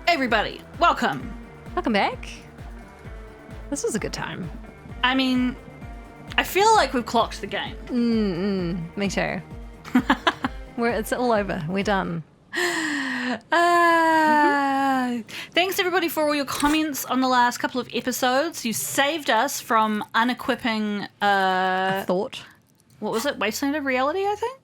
everybody, welcome. Welcome back. This was a good time. I mean, I feel like we've clocked the game. Me too. It's all over. We're done. Thanks everybody for all your comments on the last couple of episodes. You saved us from unequipping Thought. what was it? Wasteland of Reality, I think?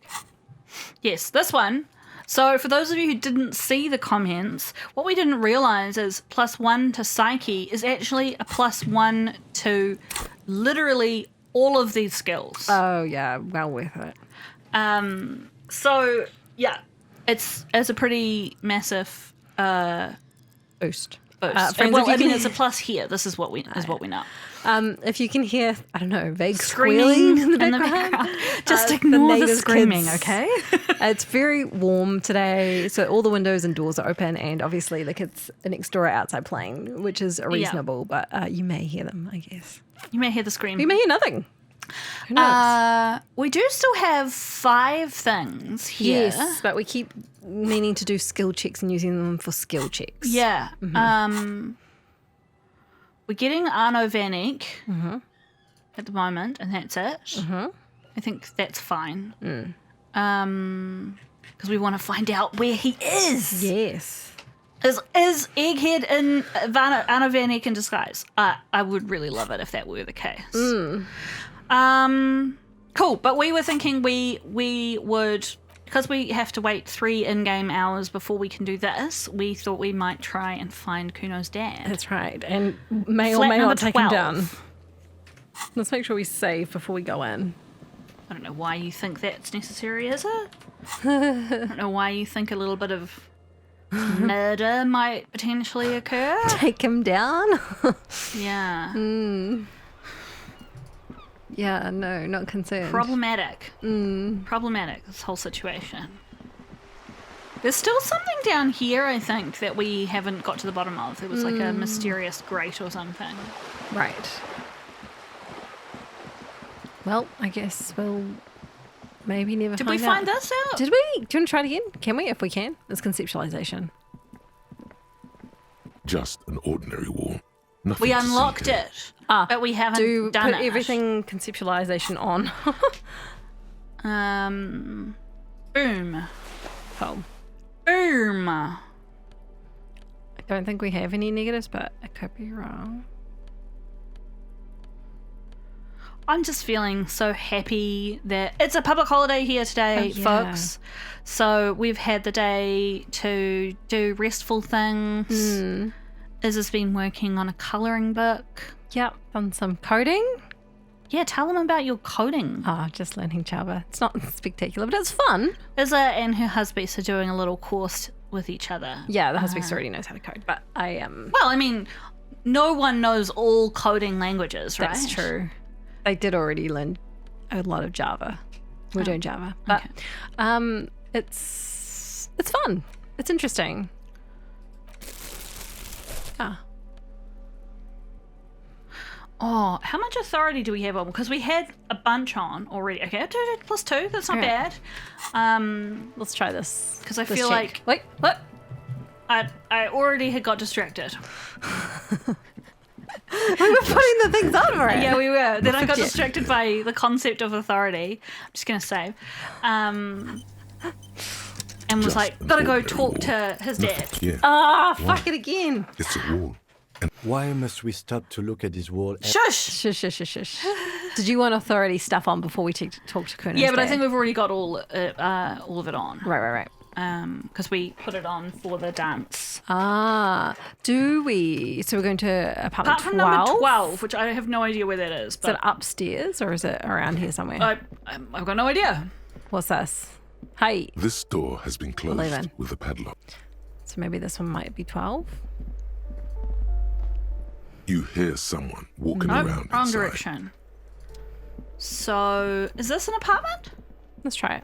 Yes, this one. So for those of you who didn't see the comments, what we didn't realise is +1 to Psyche is actually a +1 to literally all of these skills. Oh, yeah. Well worth it. So, yeah, it's a pretty massive Boost. boost. Friends, Well, if I you mean, can- it's a plus here. This is what we know. If you can hear, I don't know, vague Screaming squealing in the background. Just the ignore the neighbours' screaming, kids. okay? It's very warm today, so all the windows and doors are open, and obviously the kids next door are outside playing, which is reasonable, but you may hear them, I guess. You may hear the scream. You may hear nothing. Who knows? We do still have 5 things here. Yes, but we keep meaning to do skill checks and using them for skill checks. Yeah. We're getting Arno Van Eyck at the moment, and that's it. I think that's fine. Because we want to find out where he is. Yes. Is Egghead in Arno Van Eyck in disguise? I would really love it if that were the case. Cool, but we were thinking we would, because we have to wait 3 in-game hours before we can do this, we thought we might try and find Kuno's dad. That's right. And may or Flat may number not take him 12. down. Let's make sure we save before we go in. I don't know why you think that's necessary, is it? I don't know why you think a little bit of murder might potentially occur. Take him down? Yeah. Yeah, no, not concerned. Problematic. Problematic, this whole situation. There's still something down here, I think, that we haven't got to the bottom of. It was like a mysterious grate or something. Right. Well, I guess we'll maybe never Did find we out. find this out? Did we? Do you want to try it again? Can we? If we can. It's conceptualization. Just an ordinary wall. Nothing We to see unlocked here. it, but we haven't done put it. everything conceptualization on. Boom. Oh. Boom. I don't think we have any negatives, but I could be wrong. I'm just feeling so happy that it's a public holiday here today, Oh, yeah. folks. So we've had the day to do restful things. Iz has been working on a colouring book. Yep, done some coding. Yeah, tell them about your coding. Just learning Java. It's not spectacular, but it's fun. Izza and her husband are doing a little course with each other. Yeah, the husband already knows how to code, but I am. Well, I mean, no one knows all coding languages, right? That's true. They did already learn a lot of Java. We're doing Java, but it's fun. It's interesting. Oh, how much authority do we have on? Because we had a bunch on already. Okay, +2. That's not Okay. bad. Let's try this. Because I This feel check. like Wait, what? I already had got distracted. We were putting the things on already. Yeah, we were. Then I got Yeah. distracted by the concept of authority. I'm just going to save. And was Just like, an gotta go ordinary talk wall. to his dad. Nothing here. Fuck it again. It's a wall. Why must we stop to look at this wall? Shush! Shush, shush, shush, shush. Did you want authority stuff on before we talk to Kuno? Yeah, but I think we've already got all of it on. Right. Because we put it on for the dance. Do we? So we're going to apartment Apart from 12? number 12, which I have no idea where that is. Is it But upstairs or is it around here somewhere? I've got no idea. What's this? Hey. This door has been closed 11. with a padlock. So maybe this one might be 12? You hear someone walking Nope, around wrong inside. direction. So, is this an apartment? Let's try it.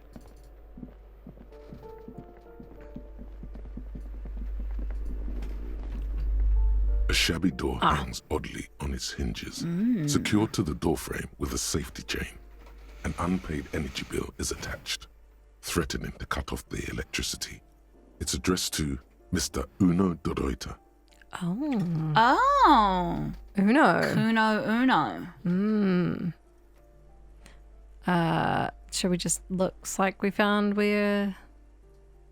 A shabby door hangs oddly on its hinges, secured to the doorframe with a safety chain. An unpaid energy bill is attached, threatening to cut off the electricity. It's addressed to Mr. Uno Dorota. Oh. Oh. Uno. Uno. Should we just looks like we found where...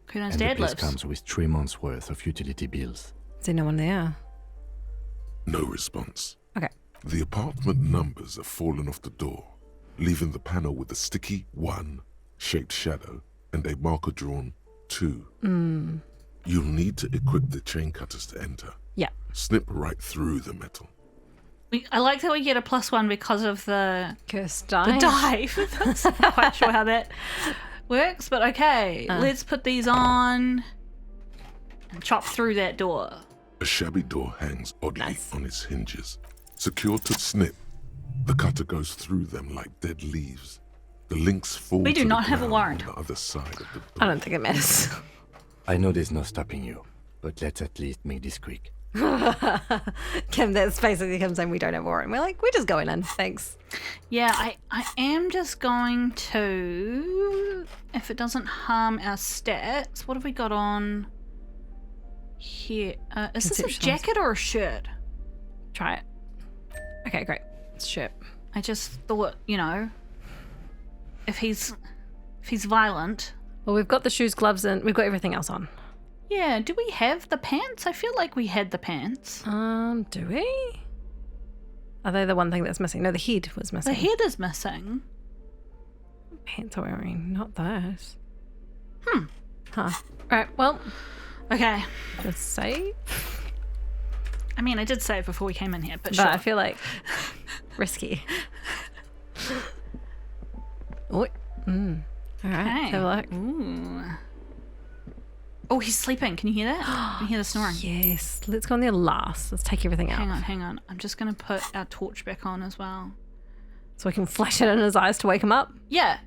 Kuno's And the dad place lives. comes with 3 months' worth of utility bills. Is there no one there? No response. Okay. The apartment numbers have fallen off the door, leaving the panel with a sticky 1 shaped shadow and a marker drawn 2. You'll need to equip the chain cutters to enter. Yeah. Snip right through the metal. I like that we get a +1 because of the Cursed dive. That's not quite sure how that works, but okay. Let's put these on and chop through that door. A shabby door hangs oddly Nice. on its hinges. Secured to snip, the cutter goes through them like dead leaves. The links fall We do to the not have a ground warrant. on the other side of the door. I don't think it matters. I know there's no stopping you, but let's at least make this quick. Kim, that's basically him saying we don't have a warrant. We're like, we're just going in. Thanks. Yeah, I am just going to, if it doesn't harm our stats, what have we got on here? Is this a Conceptualize. jacket or a shirt? Try it. Okay, great. It's shirt. I just thought, if he's violent. Well, we've got the shoes, gloves, and we've got everything else on. Yeah, do we have the pants? I feel like we had the pants. Do we? Are they the one thing that's missing? No, the head was missing. The head is missing. Pants are wearing, not those. Hmm. Huh. Right, well, Okay. let's save. I mean, I did say it before we came in here, but But sure. I feel like risky. Oh, all right, Okay. have a look. Ooh. Oh, he's sleeping. Can you hear that? Can you hear the snoring? Yes, let's go in there last. Let's take everything out. Hang on. I'm just going to put our torch back on as well. So we can flash it in his eyes to wake him up. Yeah.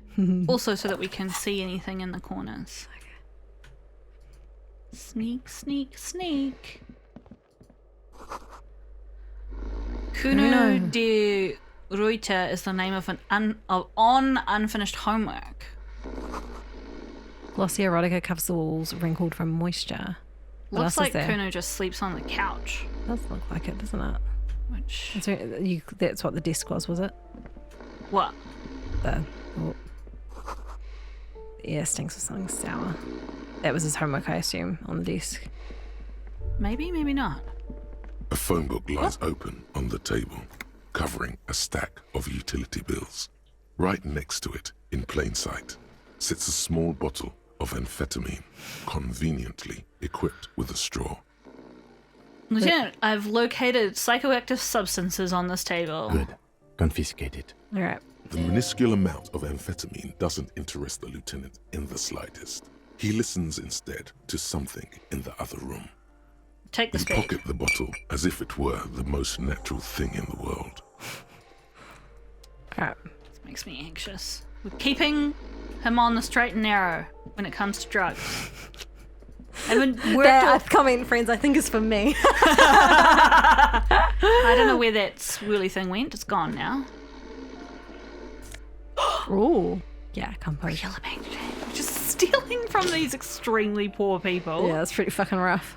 Also so that we can see anything in the corners. Sneak, sneak, sneak. Kuno de Ruita is the name of on unfinished homework. Glossy erotica covers the walls, wrinkled from moisture. What Looks else like is there? Kuno just sleeps on the couch, Does look like it, doesn't it? which... That's what the desk was it? What? The air stinks of something sour. That was his homework, I assume, on the desk. Maybe, maybe not. A phone book lies open on the table, covering a stack of utility bills. Right next to it, in plain sight, sits a small bottle of amphetamine, conveniently equipped with a straw. Lieutenant, I've located psychoactive substances on this table. Good. Confiscate it. All right. The minuscule amount of amphetamine doesn't interest the lieutenant in the slightest. He listens instead to something in the other room. Take the You speed. pocket the bottle as if it were the most natural thing in the world. All right. This makes me anxious. We're keeping him on the straight and narrow when it comes to drugs. And when worked That all- comment, friends, I think is for me. I don't know where that swirly thing went. It's gone now. Ooh. Yeah, composure. Just stealing from these extremely poor people. Yeah, that's pretty fucking rough.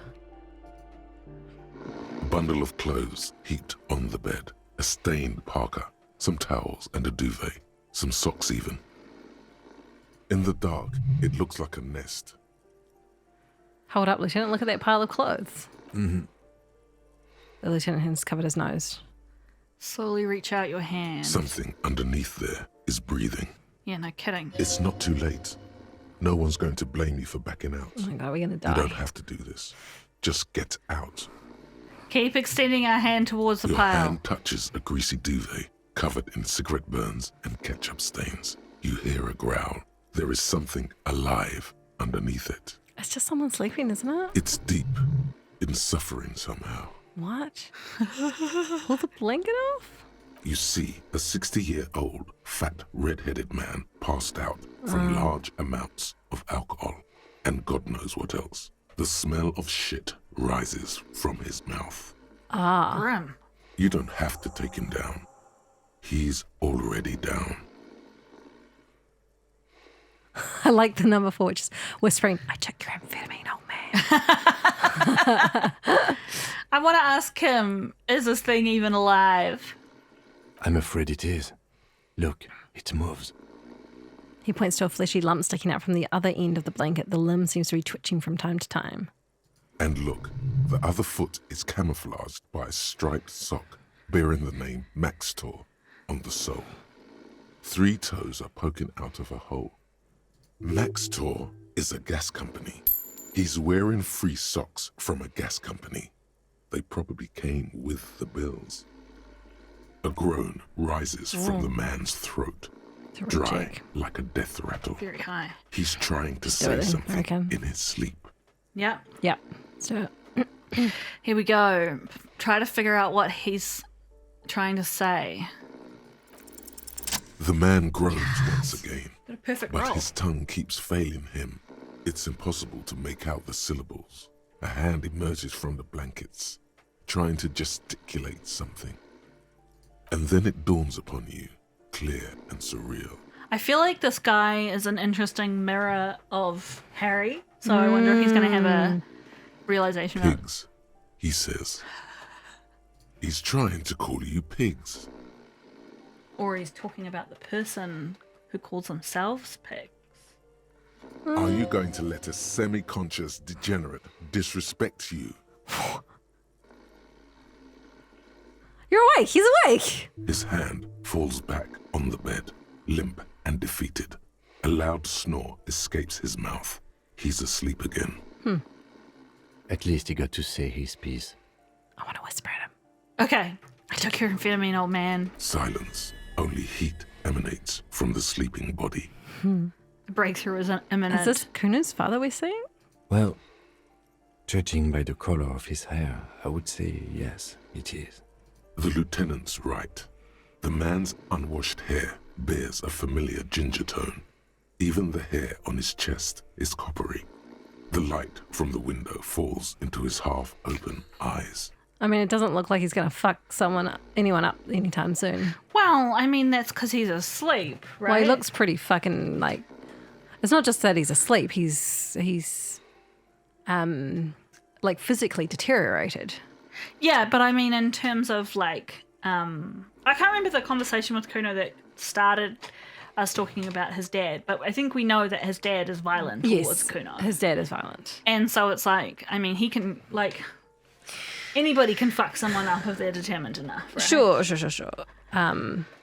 A bundle of clothes heaped on the bed, a stained parka, some towels and a duvet, some socks even. In the dark, it looks like a nest. Hold up, Lieutenant. Look at that pile of clothes. Mm-hmm. The lieutenant has covered his nose. Slowly reach out your hand. Something underneath there is breathing. Yeah, no kidding. It's not too late. No one's going to blame you for backing out. Oh my god, we're gonna You die. don't have to do this. Just get out. Keep extending our hand towards the Your pile. hand touches a greasy duvet covered in cigarette burns and ketchup stains. You hear a growl. There is something alive underneath it. It's just someone sleeping, isn't it? It's deep in suffering somehow. What? Pull the blanket off? You see a 60-year-old fat red-headed man passed out from large amounts of alcohol and God knows what else. The smell of shit rises from his mouth. Grim. You don't have to take him down. He's already down. I like the number 4, which is whispering, I took your amphetamine, old man. I want to ask him, is this thing even alive? I'm afraid it is. Look, it moves. He points to a fleshy lump sticking out from the other end of the blanket. The limb seems to be twitching from time to time. And look, the other foot is camouflaged by a striped sock bearing the name Maxtor on the sole. 3 toes are poking out of a hole. Maxtor is a gas company. He's wearing free socks from a gas company. They probably came with the bills. A groan rises from the man's throat, dry like a death rattle. Very high. He's trying to say something in his sleep. Yep. Yep. Let's do it. Here we go. Try to figure out what he's trying to say. The man groans once again, Got a perfect but roll. his tongue keeps failing him. It's impossible to make out the syllables. A hand emerges from the blankets, trying to gesticulate something. And then it dawns upon you, clear and surreal. I feel like this guy is an interesting mirror of Harry, so I wonder if he's going to have a realization of Pigs, he says. He's trying to call you pigs. or he's talking about the person who calls themselves pigs. Are you going to let a semi-conscious degenerate disrespect you? You're awake. He's awake. His hand falls back on the bed, limp and defeated. A loud snore escapes his mouth. He's asleep again. At least he got to say his piece. I want to whisper at him. Okay, I took your amphetamine, old man. Silence. Only heat emanates from the sleeping body. The breakthrough is imminent. Is this Kuno's father we're seeing? Well, judging by the color of his hair, I would say yes, it is. The lieutenant's right. The man's unwashed hair bears a familiar ginger tone. Even the hair on his chest is coppery. The light from the window falls into his half-open eyes. I mean, it doesn't look like he's going to fuck anyone up anytime soon. Well, I mean, that's because he's asleep, right? Well, he looks pretty fucking like. It's not just that he's asleep. He's like physically deteriorated. Yeah, but I mean, in terms of like, I can't remember the conversation with Kuno that started us talking about his dad, but I think we know that his dad is violent towards Kuno. His dad is violent. And so it's like, I mean, he can, like, anybody can fuck someone up if they're determined enough, right? Sure.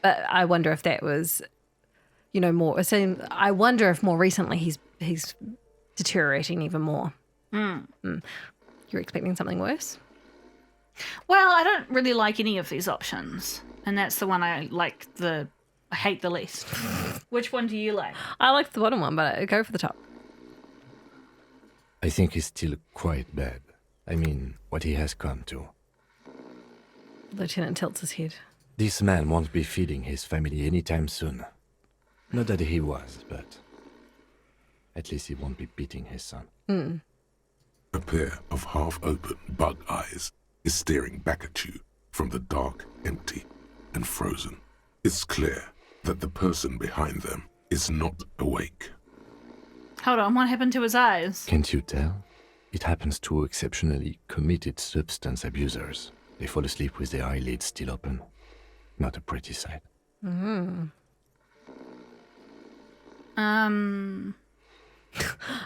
But I wonder if that was, more. I wonder if more recently he's deteriorating even more. You're expecting something worse? Well, I don't really like any of these options, and that's the one I hate the least. Which one do you like? I like the bottom one, but I go for the top. I think he's still quite bad. I mean, what he has come to. Lieutenant tilts his head. This man won't be feeding his family anytime soon. Not that he was, but at least he won't be beating his son. A pair of half-open bug eyes is staring back at you from the dark, empty, and frozen. It's clear that the person behind them is not awake. Hold on, what happened to his eyes? Can't you tell? It happens to exceptionally committed substance abusers. They fall asleep with their eyelids still open. Not a pretty sight.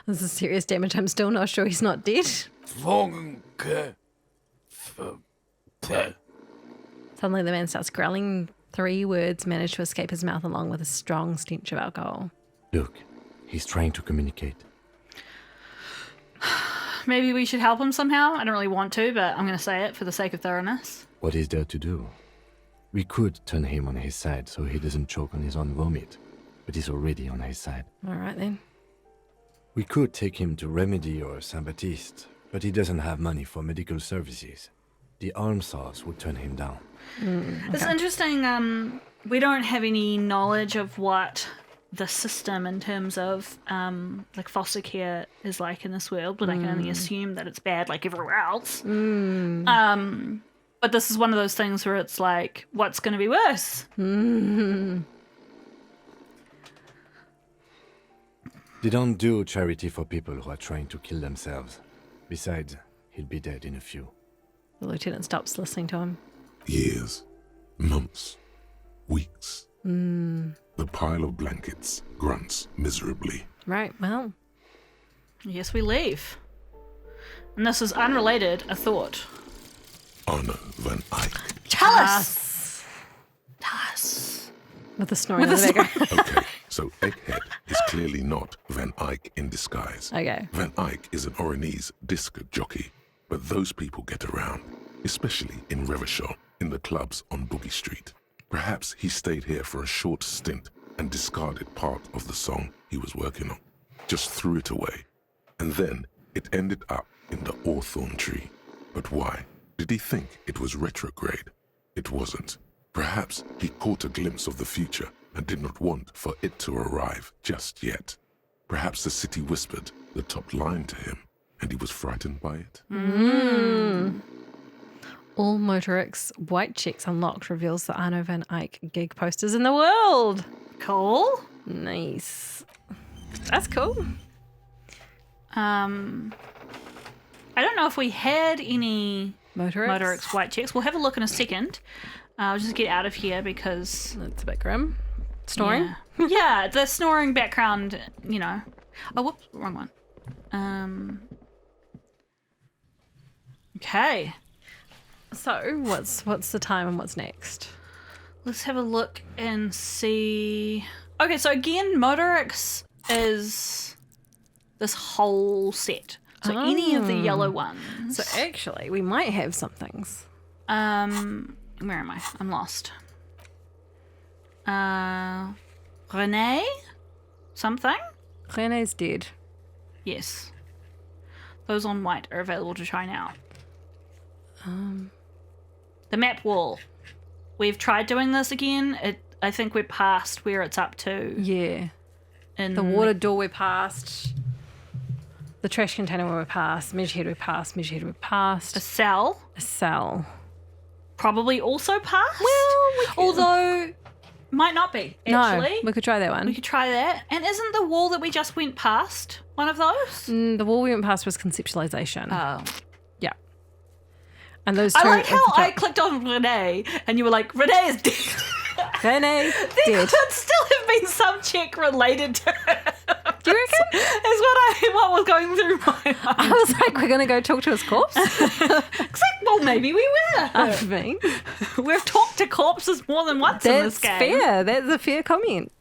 This is serious damage. I'm still not sure he's not dead. Suddenly the man starts growling. 3 words manage to escape his mouth along with a strong stench of alcohol. Look, he's trying to communicate. Maybe we should help him somehow? I don't really want to, but I'm going to say it for the sake of thoroughness. What is there to do? We could turn him on his side so he doesn't choke on his own vomit, but he's already on his side. All right then. We could take him to Remedy or Saint-Baptiste, but he doesn't have money for medical services. The arm saws would turn him down. It's interesting, we don't have any knowledge of what the system in terms of like foster care is like in this world, but I can only assume that it's bad like everywhere else. But this is one of those things where it's like, what's going to be worse? They don't do charity for people who are trying to kill themselves. Besides, he'll be dead in a few. The lieutenant stops listening to him. Years, months, weeks. The pile of blankets grunts miserably. Right, well, Yes, we leave. And this is unrelated, a thought. Arno van Eyck. Tell us! Tell us. with the snoring in the background. Okay, so Egghead is clearly not Van Eyck in disguise. Okay. Van Eyck is an Oranese disc jockey, but those people get around, especially in Revachol, in the clubs on Boogie Street. Perhaps he stayed here for a short stint and discarded part of the song he was working on, just threw it away. And then it ended up in the hawthorn tree. But why? Did he think it was retrograde? It wasn't. Perhaps he caught a glimpse of the future and did not want for it to arrive just yet. Perhaps the city whispered the top line to him and he was frightened by it. All Motorix white checks unlocked reveals the Arno van Eyck gig posters in the world. Cool. Nice. That's cool. I don't know if we had any Motorix. white checks. We'll have a look in a second. I'll just get out of here because... That's a bit grim. Snoring? Yeah, yeah, the snoring background, you know. Oh, whoops, wrong one. Okay. So, what's the time and what's next? Let's have a look and see. Okay, so again, Motorix is this whole set. So any of the yellow ones. So actually, we might have some things. Where am I? I'm lost. Renee? Something? Rene's dead. Yes. Those on white are available to try now. The map wall. We've tried doing this again. I think we're past where it's up to. Yeah. In The water door we passed. The trash container we passed. Midgehead we passed. Midgehead we passed. a cell. A cell. Probably also passed. Well, we could- although might not be actually. No, we could try that one. We could try that. And isn't the wall that we just went past one of those? The wall we went past was conceptualization. Oh. Yeah. And those two. I like how at the I top. clicked on Renee and you were like, Renee is dead. Rene There dead. could still have been some check related to her. Do you reckon? Is what was going through my mind. I was like, we're going to go talk to his corpse? Well, maybe we were. I mean, We've talked to corpses more than once in that's this game. fair. That's a fair comment.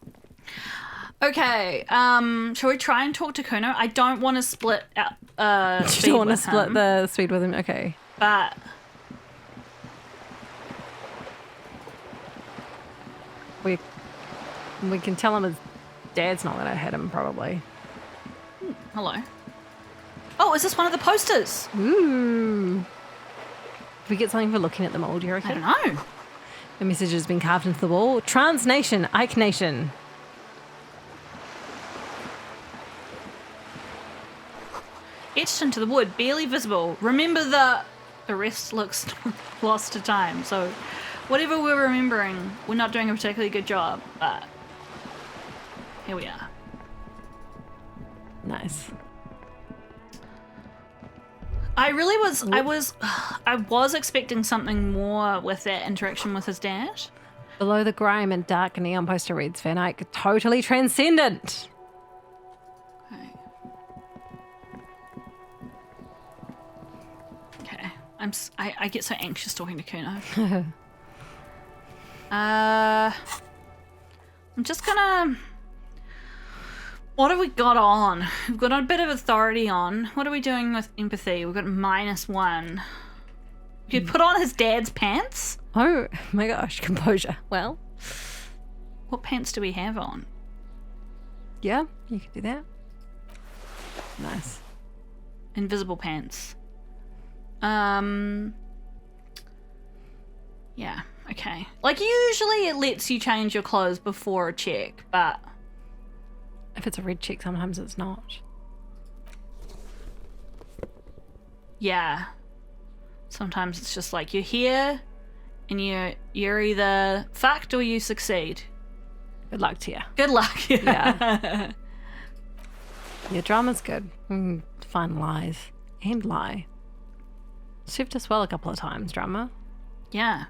Okay, shall we try and talk to Kuno? I don't want to split out, You speed don't want to with split him, the speed with him? Okay. but We can tell him his dad's not going to hit him, probably. hello. Oh, is this one of the posters? Ooh. Did we get something for looking at them all, do you I reckon? don't know. The message has been carved into the wall. Trans Nation, Ike Nation. Etched into the wood, barely visible. Remember the rest looks lost to time. So whatever we're remembering, we're not doing a particularly good job, but here we are. Nice. I was expecting something more with that interaction with his dad. Below the grime and dark neon poster reads Van Eyck, totally transcendent. Okay. I get so anxious talking to Kuno. I'm just gonna... What have we got on? We've got a bit of authority on. What are we doing with empathy? We've got -1. You could put on his dad's pants? Oh my gosh, composure. Well, What pants do we have on? yeah, you could do that. Nice. Invisible pants. Yeah, okay. Like, usually it lets you change your clothes before a check, but... If it's a red check, sometimes it's not. Yeah. Sometimes it's just like, you're here, and you're either fucked or you succeed. Good luck to you. Good luck. Yeah. Your drama's good. Find lies. And lie. Served us well a couple of times, drama. Yeah.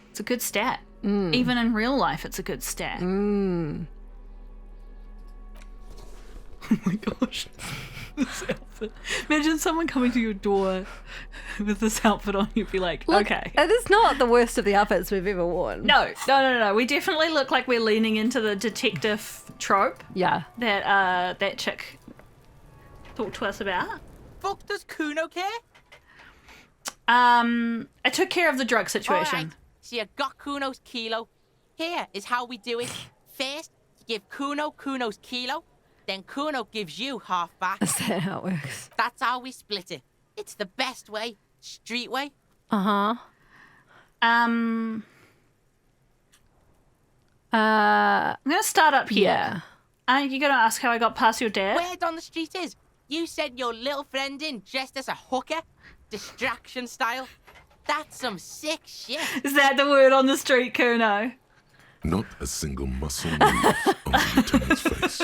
It's a good stat. Even in real life, it's a good stat. Oh my gosh. This outfit. Imagine someone coming to your door with this outfit on. You'd be like, Look, okay. It is not the worst of the outfits we've ever worn. No. We definitely look like we're leaning into the detective trope Yeah. that chick talked to us about. Fuck does Kuno care? I took care of the drug situation. Alright, so you got Kuno's kilo. Here is how we do it. First, you give Kuno Kuno's kilo, then Kuno gives you half back. Is that how it works? That's how we split it. It's the best way, street way. Uh-huh. I'm gonna start up here. Yeah. You gonna ask how I got past your dad? Word on the street is, you sent your little friend in dressed as a hooker, distraction style. That's some sick shit. Is that the word on the street, Kuno? Not a single muscle moved on the lieutenant's face.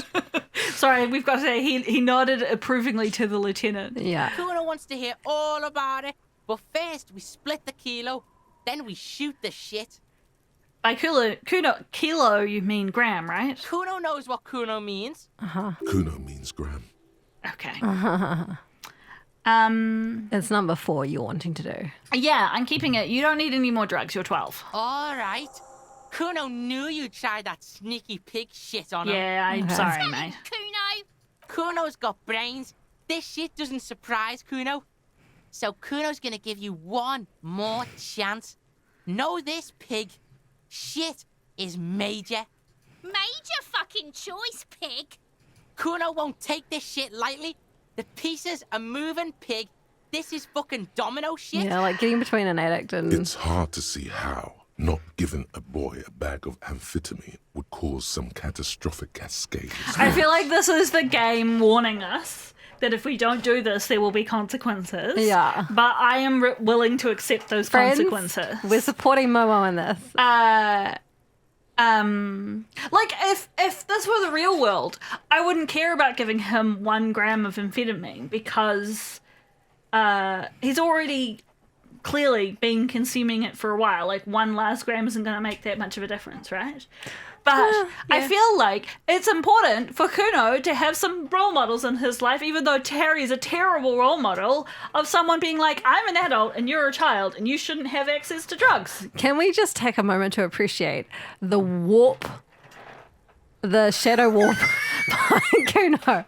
Sorry, we've got to say, he nodded approvingly to the lieutenant. Yeah. Kuno wants to hear all about it, but first we split the kilo, then we shoot the shit. By kilo, you mean gram, right? Kuno knows what Kuno means. Kuno means gram. Okay. It's number 4 you're wanting to do. Yeah, I'm keeping it. You don't need any more drugs. You're 12. All right. Kuno knew you'd try that sneaky pig shit on him. Yeah, I'm Okay. sorry, mate. Kuno's got brains. This shit doesn't surprise Kuno. So Kuno's gonna give you one more chance. Know this, pig. Shit is major. Major fucking choice, pig. Kuno won't take this shit lightly. The pieces are moving, pig. This is fucking domino shit. Yeah, like getting between an addict and... It's hard to see how not giving a boy a bag of amphetamine would cause some catastrophic cascade. I feel like this is the game warning us that if we don't do this, there will be consequences. Yeah. But I am willing to accept those Friends, consequences. we're supporting Momo in this. Like if this were the real world, I wouldn't care about giving him 1 gram of amphetamine because he's already clearly been consuming it for a while. Like 1 last gram isn't going to make that much of a difference, right? But I feel like it's important for Kuno to have some role models in his life, even though Terry is a terrible role model of someone being like, I'm an adult and you're a child and you shouldn't have access to drugs. Can we just take a moment to appreciate the warp, the shadow warp behind Kuno? You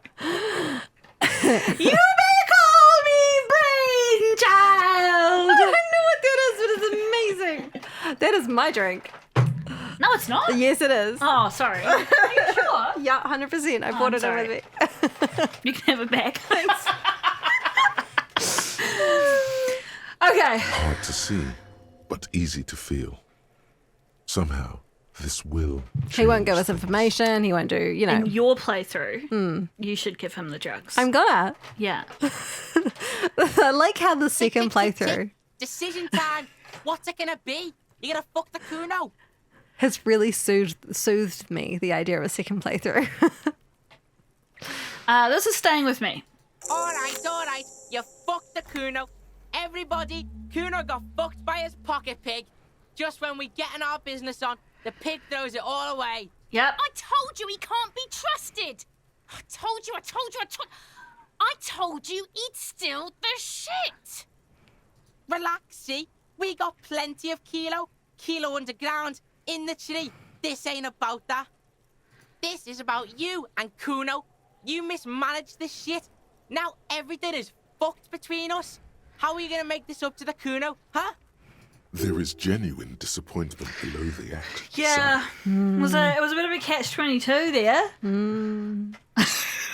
may call me Brainchild! I don't know what that is, but it's amazing. That is my drink. No, it's not. Yes, it is. Oh, sorry. Are you sure? Yeah, 100%. I brought it in with me. You can have it back. Thanks. Okay. Hard to see, but easy to feel. Somehow, this will He won't give change us information. He won't do, you know. In your playthrough, you should give him the drugs. I'm gonna. Yeah. I like how the second playthrough Decision time. What's it gonna be? You gonna fuck the Kuno? has really soothed me, the idea of a second playthrough. This is staying with me. All right. You fucked the Kuno. Everybody, Kuno got fucked by his pocket pig. Just when we getting our business on, the pig throws it all away. Yep. I told you he can't be trusted. I told you. I told you he'd steal the shit. Relax, see? We got plenty of kilo underground, in the tree. This ain't about that. This is about you and Kuno. You mismanaged this shit. Now everything is fucked between us. How are you gonna make this up to the Kuno, huh? There is genuine disappointment below the act. Yeah. It was a bit of a catch-22 there.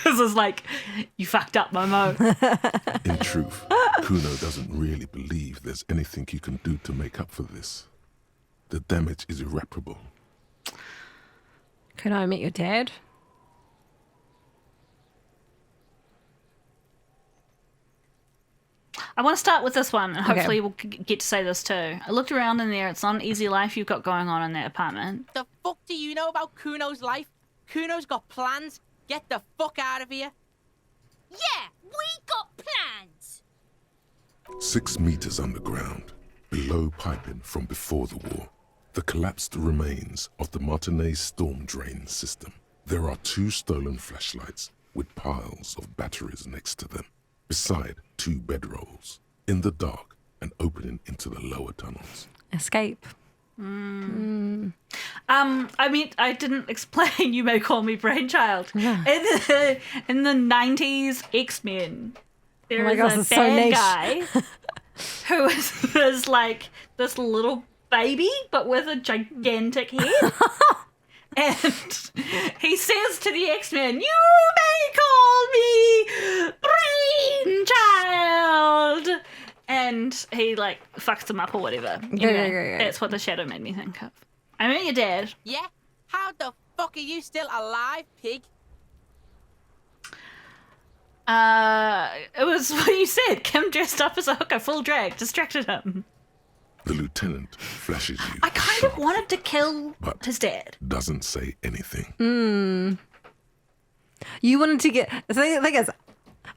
This is like, you fucked up, Momo. In truth, Kuno doesn't really believe there's anything you can do to make up for this. The damage is irreparable. Could I meet your dad? I want to start with this one, and Okay. hopefully we'll get to say this too. I looked around in there. It's not an easy life you've got going on in that apartment. The fuck do you know about Kuno's life? Kuno's got plans. Get the fuck out of here. Yeah, we got plans. 6 meters underground, below piping from before the war, the collapsed remains of the Martinez storm drain system. There are 2 stolen flashlights with piles of batteries next to them, beside 2 bedrolls, in the dark and opening into the lower tunnels. Escape. I mean, I didn't explain. You may call me brainchild. In the 90s X-Men, there my is gosh, a it's so bad niche. guy who is like this little baby, but with a gigantic head. And he says to the X-Men, "You may call me brainchild." And he, like, fucks him up or whatever. Yeah. That's what the shadow made me think of. I mean, your dad. Yeah? How the fuck are you still alive, pig? It was what you said. Kim dressed up as a hooker, full drag, distracted him. The lieutenant flashes you. I kind of wanted to kill but his dad. doesn't say anything. You wanted to get... The thing is,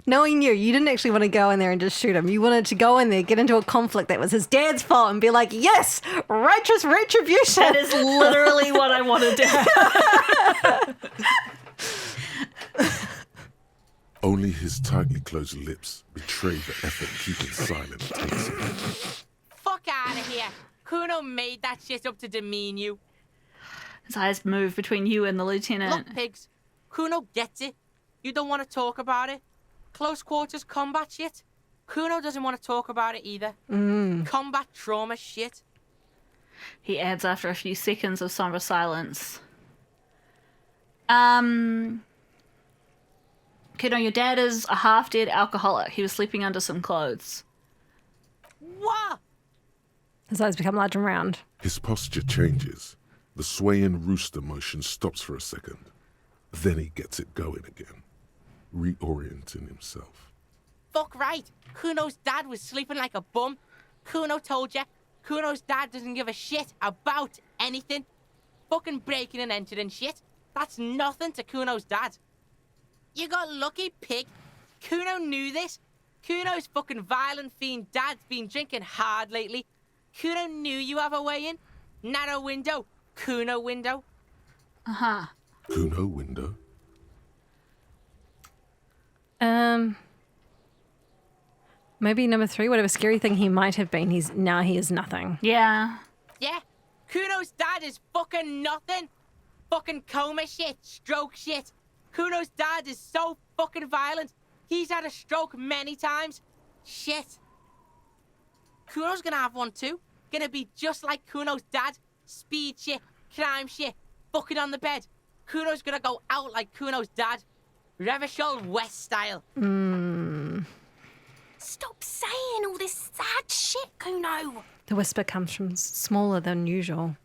knowing you didn't actually want to go in there and just shoot him. You wanted to go in there, get into a conflict that was his dad's fault and be like, yes, righteous retribution. That is literally what I wanted to have. Only his tightly closed lips betray the effort keeping silent takes him. Fuck out of here. Kuno made that shit up to demean you. His eyes move between you and the lieutenant. Look, pigs. Kuno gets it. You don't want to talk about it. Close quarters combat shit. Kuno doesn't want to talk about it either. Combat trauma shit. He adds after a few seconds of somber silence. Kuno, your dad is a half-dead alcoholic. He was sleeping under some clothes. What? His eyes become large and round. His posture changes. The swaying rooster motion stops for a second. Then he gets it going again, reorienting himself. Fuck right. Kuno's dad was sleeping like a bum. Kuno told ya. Kuno's dad doesn't give a shit about anything. Fucking breaking and entering shit. That's nothing to Kuno's dad. You got lucky, pig. Kuno knew this. Kuno's fucking violent fiend dad's been drinking hard lately. Kuno knew you have a way in. Narrow window. Kuno window. Uh-huh. Kuno window? Maybe number 3, whatever scary thing he might have been, he is nothing. Yeah. Yeah. Kuno's dad is fucking nothing. Fucking coma shit. Stroke shit. Kuno's dad is so fucking violent. He's had a stroke many times. Shit. Kuno's gonna have one too. Gonna be just like Kuno's dad. Speed shit. Crime shit. Fucking on the bed. Kuno's gonna go out like Kuno's dad. Revachol West style. Stop saying all this sad shit, Kuno. The whisper comes from smaller than usual.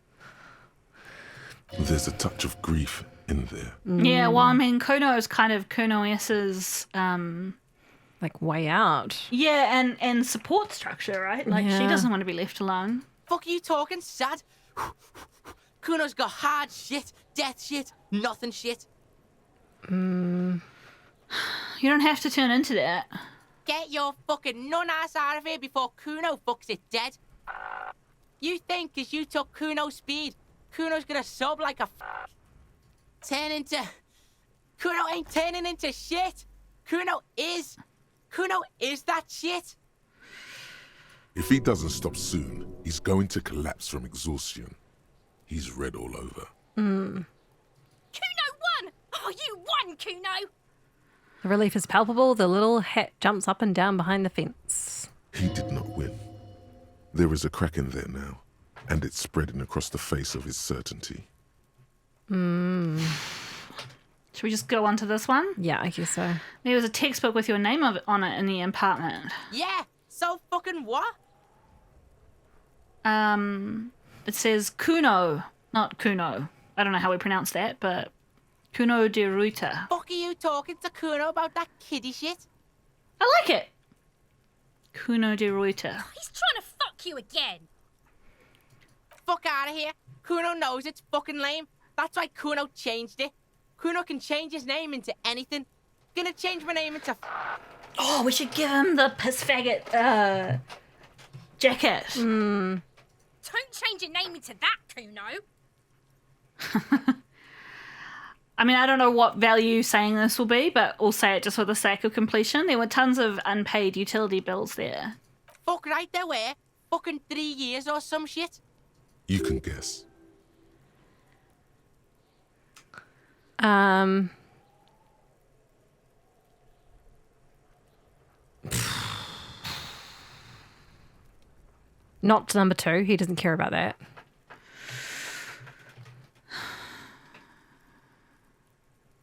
There's a touch of grief in there. Yeah, well, I mean, Kuno is kind of Kuno-S's, Like, way out. yeah, and support structure, right? Like, she Yeah. doesn't want to be left alone. Fuck you talking sad? Kuno's got hard shit. Death shit. Nothing shit. You don't have to turn into that. Get your fucking nun-ass out of here before Kuno fucks it dead. You think 'cause you took Kuno's speed, Kuno's gonna sub like a turn into... Kuno ain't turning into shit. Kuno is that shit. If he doesn't stop soon, he's going to collapse from exhaustion. He's red all over. Kuno won! Oh, you won, Kuno! The relief is palpable. The little hat jumps up and down behind the fence. He did not win. There is a crack in there now, and it's spreading across the face of his certainty. Should we just go on to this one? Yeah, I guess so. There was a textbook with your name on it in the apartment. Yeah, so fucking what? It says Kuno, not Kuno. I don't know how we pronounce that, but Kuno de Ruta. Fuck are you talking to Kuno about that kiddie shit? I like it. Kuno de Ruta. He's trying to fuck you again. Fuck out of here. Kuno knows it's fucking lame. That's why Kuno changed it. Kuno can change his name into anything. Gonna change my name into... Oh, we should give him the piss faggot jacket. Don't change your name into that, Kuno. I mean, I don't know what value saying this will be, but we'll say it just for the sake of completion. There were tons of unpaid utility bills there. Fuck right there were. Fucking 3 years or some shit. You can guess. Not number 2. He doesn't care about that.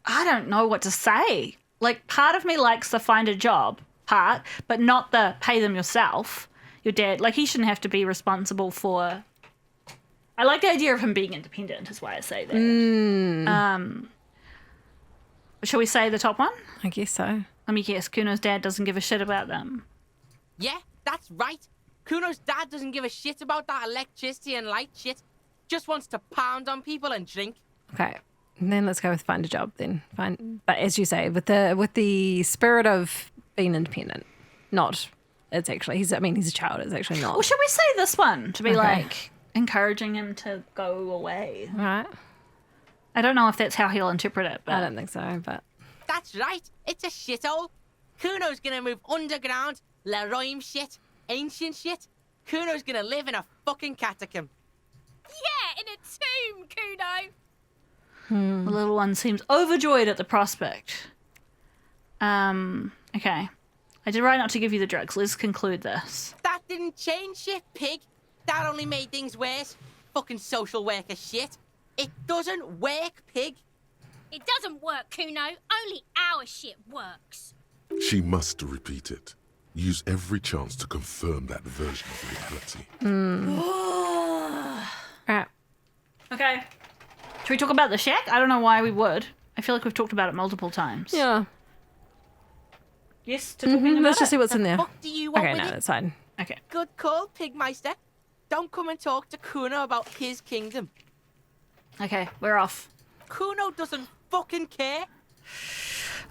I don't know what to say. Like, part of me likes the find a job part, but not the pay them yourself. Your dad, like, he shouldn't have to be responsible for... I like the idea of him being independent, is why I say that. Shall we say the top one? I guess so. Let me guess, Kuno's dad doesn't give a shit about them. Yeah, that's right. Kuno's dad doesn't give a shit about that electricity and light shit. Just wants to pound on people and drink. Okay. And then let's go with find a job then. But as you say, with the spirit of being independent. Not it's actually he's a child, it's actually not. Or should we say this one to be Okay. like encouraging him to go away? All right. I don't know if that's how he'll interpret it, but I don't think so, but That's right. It's a shithole. Kuno's gonna move underground, Leroy shit, ancient shit. Kuno's gonna live in a fucking catacomb. Yeah, in a tomb, Kuno. the little one seems overjoyed at the prospect. Okay. I did right not to give you the drugs. Let's conclude this. That didn't change shit, pig. That only made things worse. Fucking social worker shit. It doesn't work, pig. It doesn't work, Kuno. Only our shit works. She must repeat it. Use every chance to confirm that version of reality. all right. Okay. Should we talk about the shack? I don't know why we would. I feel like we've talked about it multiple times. Yeah. Yes, to talking about Let's just see it? what's in there. Fuck do you want Okay, with no, it? that's fine. Okay. Good call, Pigmeister. Don't come and talk to Kuno about his kingdom. Okay, we're off. Kuno doesn't fucking care.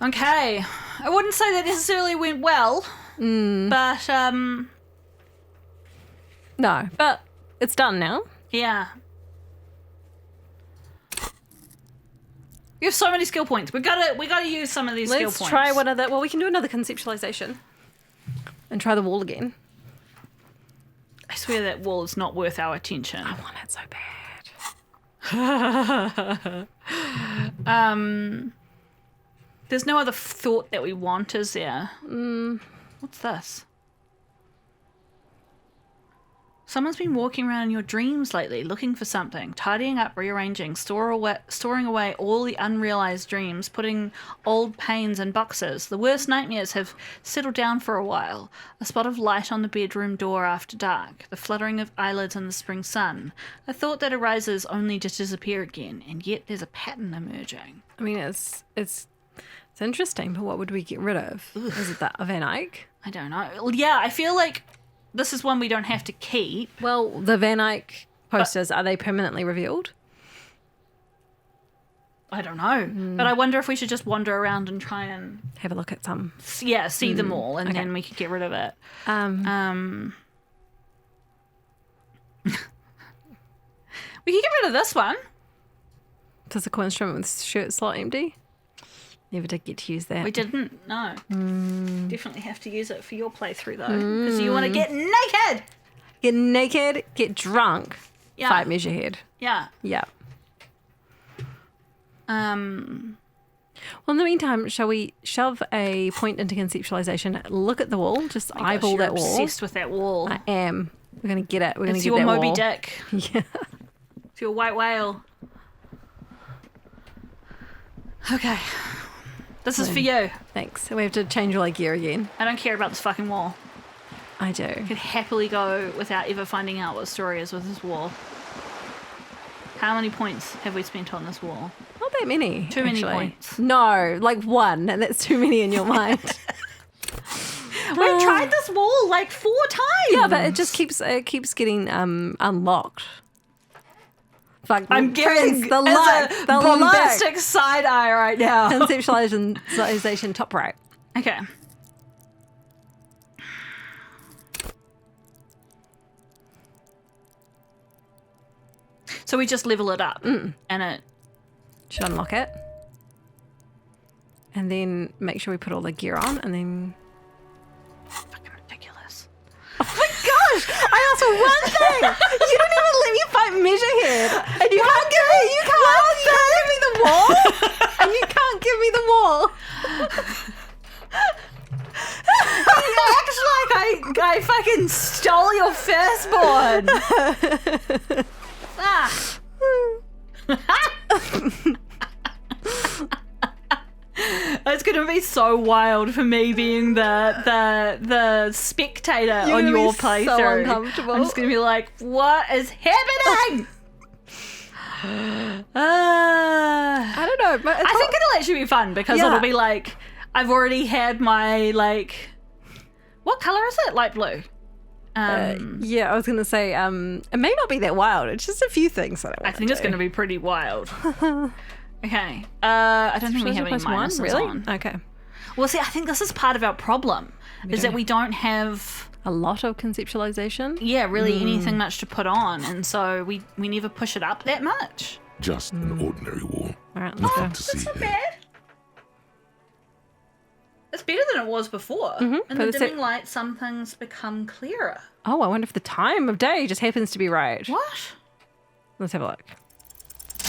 Okay. I wouldn't say that necessarily went well, but, No, but it's done now. yeah. You have so many skill points. We gotta use some of these skill Let's points. try one of the. Well, we can do another conceptualization and try the wall again. I swear that wall is not worth our attention. I want it so bad. There's no other thought that we want, is there? What's this? Someone's been walking around in your dreams lately, looking for something, tidying up, rearranging, storing away all the unrealized dreams, putting old pains in boxes. The worst nightmares have settled down for a while. A spot of light on the bedroom door after dark, the fluttering of eyelids in the spring sun. A thought that arises only to disappear again, and yet there's a pattern emerging. I mean, it's interesting, but what would we get rid of? Is it that Van Eyck? I don't know. Well, yeah, I feel like this is one we don't have to keep. Well, the Van Eyck posters, are they permanently revealed? I don't know. But I wonder if we should just wander around and try and Have a look at some. see them all, and okay. then we could get rid of it. We could get rid of this one. Does the coin instrument with shirt slot empty? Never did get to use that. We didn't. No. Definitely have to use it for your playthrough though, because you want to get naked. Get naked, get drunk. Yeah. 5 measure head. Yeah. Yeah. Well, in the meantime, shall we shove a point into conceptualization? Look at the wall. Just Oh my gosh, eyeball you're that wall. obsessed with that wall. I am. We're gonna get it. We're gonna It's get your that Moby wall. Dick. Yeah. It's your white whale. Okay. This is for you. Thanks. We have to change all our gear again. I don't care about this fucking wall. I do. I could happily go without ever finding out what the story is with this wall. How many points have we spent on this wall? Not that many. Too many actually. points. No, like 1, and that's too many in your mind. We've tried this wall like 4 times. Yeah, but it just keeps getting unlocked. Fuck, I'm giving Prince, the light, the bombastic side eye right now. Conceptualization top right. Okay. So we just level it up, and it. Should unlock it. And then make sure we put all the gear on, and then... Fucking ridiculous. Oh my gosh! I asked for one thing! You don't even let me fight Measurehead! And you can't give me... You can't give me the wall! And you can't give me the wall! You act like I fucking stole your firstborn! Ah. It's gonna be so wild for me being the spectator You're on gonna your be so playthrough. uncomfortable. I'm just gonna be like, what is happening? I don't know. But I think it'll actually be fun because Yeah. it'll be like I've already had my like. What color is it? Light blue. yeah, I was going to say, it may not be that wild. It's just a few things that I want I think it's going to be pretty wild. Okay. I don't think we have any minuses really? on. Okay. Well, see, I think this is part of our problem, is that we don't have, A lot of conceptualization. really anything much to put on, and so we never push it up that much. Just an ordinary wall. All right, let's Nothing go. to see here. Bad. It's better than it was before. In but the it's dimming light, some things become clearer. Oh, I wonder if the time of day just happens to be right. What? Let's have a look.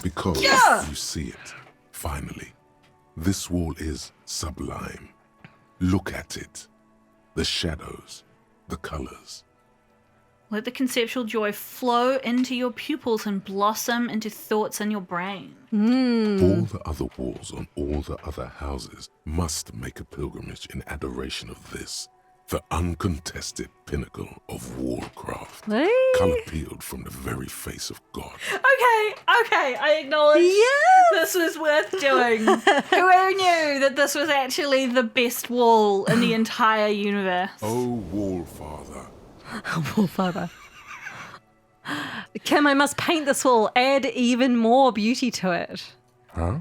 Because Yeah. you see it, finally. This wall is sublime. Look at it. The shadows, the colors. Let the conceptual joy flow into your pupils and blossom into thoughts in your brain. All the other walls on all the other houses must make a pilgrimage in adoration of this, the uncontested pinnacle of wallcraft, Hey. color peeled from the very face of God. Okay, I acknowledge this was worth doing. Who knew that this was actually the best wall in the entire universe? Oh, wall father. Wallflower. Kim, I must paint this wall. Add even more beauty to it. Huh?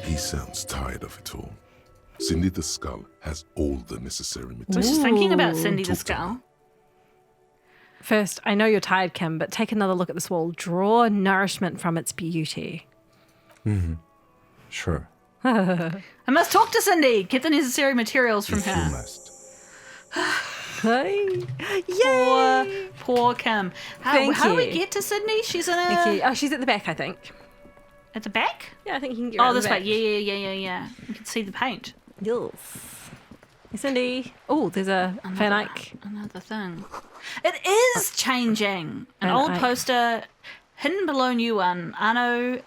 He sounds tired of it all. Cindy the Skull has all the necessary I was materials. just thinking about Cindy the Talk to Skull. her. First, I know you're tired, Kim, but take another look at this wall. Draw nourishment from its beauty. Sure. I must talk to Cindy. Get the necessary materials from If you her. must. Hey. Yay! Poor Kim. Thank How do we you. get to Sydney? She's in Thank a... you. Oh, she's at the back, I think. At the back? Yeah, I think you can get Oh, around this the way. back. Yeah. You can see the paint. Yes. Hey, Cindy. Oh, there's a Van Eyck. Another thing. It is changing. An Van old Eyck. poster hidden below new one. Arno.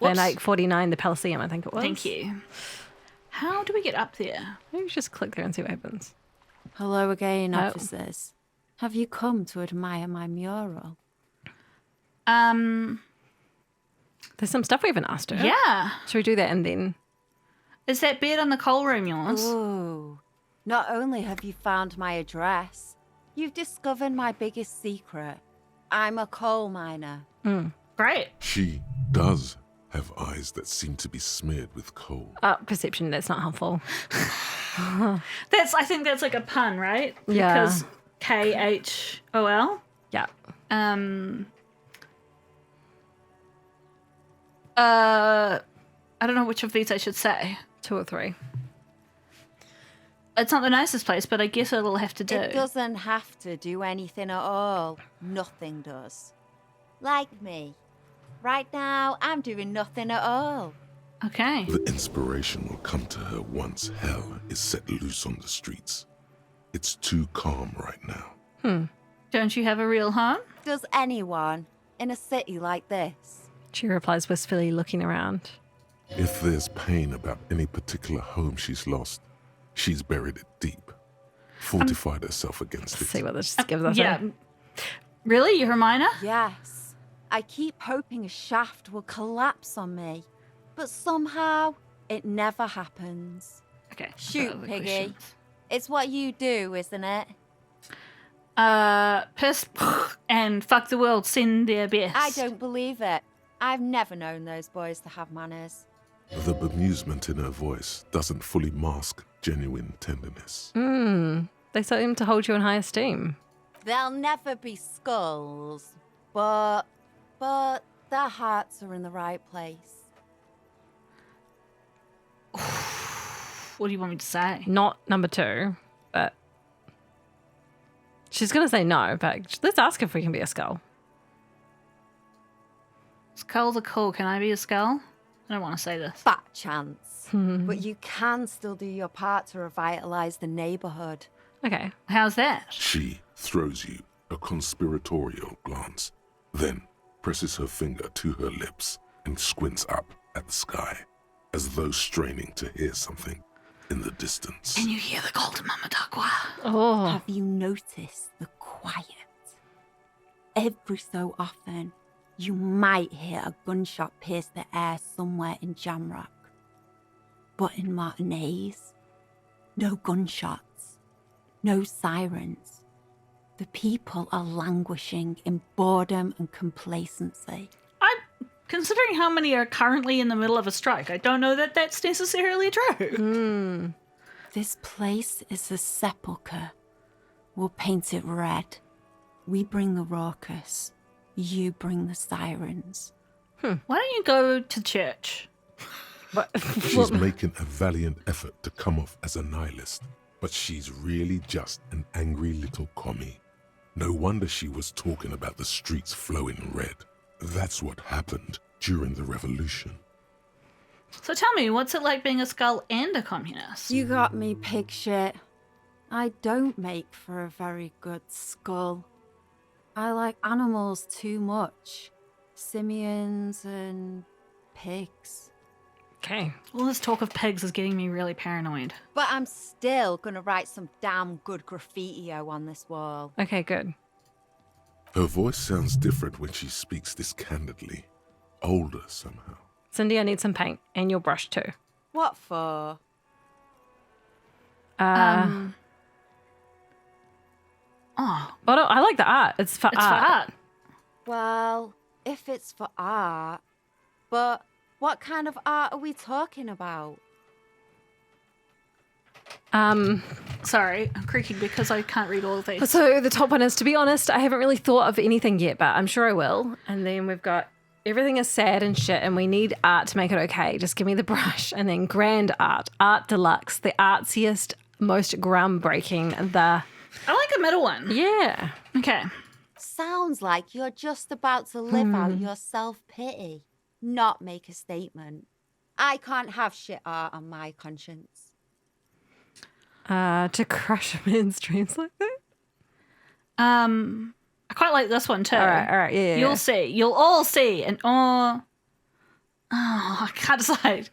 Van Eyck 49, the Palaceum, I think it was. Thank you. How do we get up there? Maybe just click there and see what happens. Hello again, Oh. officers. Have you come to admire my mural? There's some stuff we haven't asked her. Yeah. Should we do that and then... Is that bed in the coal room yours? Ooh. Not only have you found my address, you've discovered my biggest secret. I'm a coal miner. Great. She does have eyes that seem to be smeared with coal. perception, that's not helpful. I think that's like a pun, right? Yeah. Because KHOL. Yeah. I don't know which of these I should say. 2 or 3. It's not the nicest place, but I guess it'll have to do. It doesn't have to do anything at all. Nothing does. Like me. Right now, I'm doing nothing at all. Okay. The inspiration will come to her once hell is set loose on the streets. It's too calm right now. Don't you have a real home? Does anyone in a city like this? She replies wistfully, looking around. If there's pain about any particular home she's lost, she's buried it deep, fortified herself against it. See what this gives us. Yeah. Really? You're Hermione? Yes. I keep hoping a shaft will collapse on me, but somehow it never happens. Okay. Shoot, other Piggy. questions. It's what you do, isn't it? piss and fuck the world, send their best. I don't believe it. I've never known those boys to have manners. The bemusement in her voice doesn't fully mask genuine tenderness. They seem to hold you in high esteem. They'll never be skulls, but their hearts are in the right place. What do you want me to say? Not number 2, but she's going to say no, but let's ask if we can be a skull. Skulls are cool. Can I be a skull? I don't want to say this. Fat chance. But you can still do your part to revitalise the neighbourhood. Okay. How's that? She throws you a conspiratorial glance, then presses her finger to her lips and squints up at the sky, as though straining to hear something in the distance. Can you hear the golden mama Takwa? Oh. Have you noticed the quiet? Every so often, you might hear a gunshot pierce the air somewhere in Jamrock. But in Martinez, no gunshots, no sirens. The people are languishing in boredom and complacency. Considering how many are currently in the middle of a strike, I don't know that that's necessarily true. This place is a sepulchre. We'll paint it red. We bring the raucous. You bring the sirens. Why don't you go to church? She's making a valiant effort to come off as a nihilist, but she's really just an angry little commie. No wonder she was talking about the streets flowing red. That's what happened during the revolution. So tell me, what's it like being a skull and a communist? You got me, pig shit. I don't make for a very good skull. I like animals too much. Simians and pigs. Okay. All this talk of pigs is getting me really paranoid. But I'm still gonna write some damn good graffiti-o on this wall. Okay, good. Her voice sounds different when she speaks this candidly. Older somehow. Cindy, I need some paint and your brush too. What for? Oh, Oh, no, I like the art. It's for it's art. for art. Well, if it's for art, but what kind of art are we talking about? Sorry, I'm creaking because I can't read all of these. So the top one is, to be honest, I haven't really thought of anything yet, but I'm sure I will. And then we've got everything is sad and shit, and we need art to make it okay. Just give me the brush. And then grand art, art deluxe, the artsiest, most groundbreaking, the... I like a middle one. Yeah. Okay. Sounds like you're just about to live out your self-pity, not make a statement. I can't have shit art on my conscience. To crush a man's dreams like that? I quite like this one too. All right, yeah. You'll see. You'll all see. And I can't decide.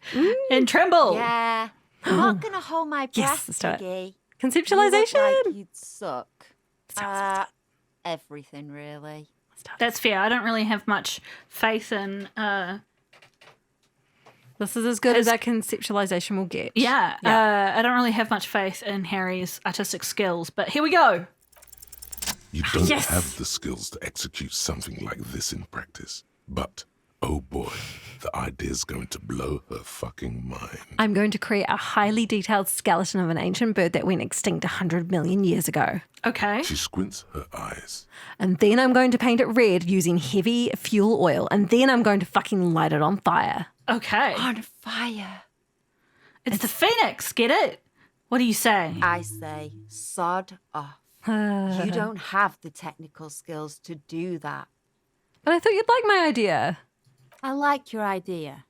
And tremble. Yeah, I'm not gonna hold my breath, Yes, let's do it. Piggy. Conceptualization. You look like you'd suck. Sounds Everything really. That's fair. I don't really have much faith in This is as good as that conceptualization will get. yeah. I don't really have much faith in Harry's artistic skills, but here we go. You don't Yes. have the skills to execute something like this in practice. But, oh boy, the idea's going to blow her fucking mind. I'm going to create a highly detailed skeleton of an ancient bird that went extinct 100 million years ago. Okay. She squints her eyes. And then I'm going to paint it red using heavy fuel oil. And then I'm going to fucking light it on fire. Okay. On fire. It's the Phoenix. Get it? What do you say? I say, sod off. You don't have the technical skills to do that. But I thought you'd like my idea. I like your idea.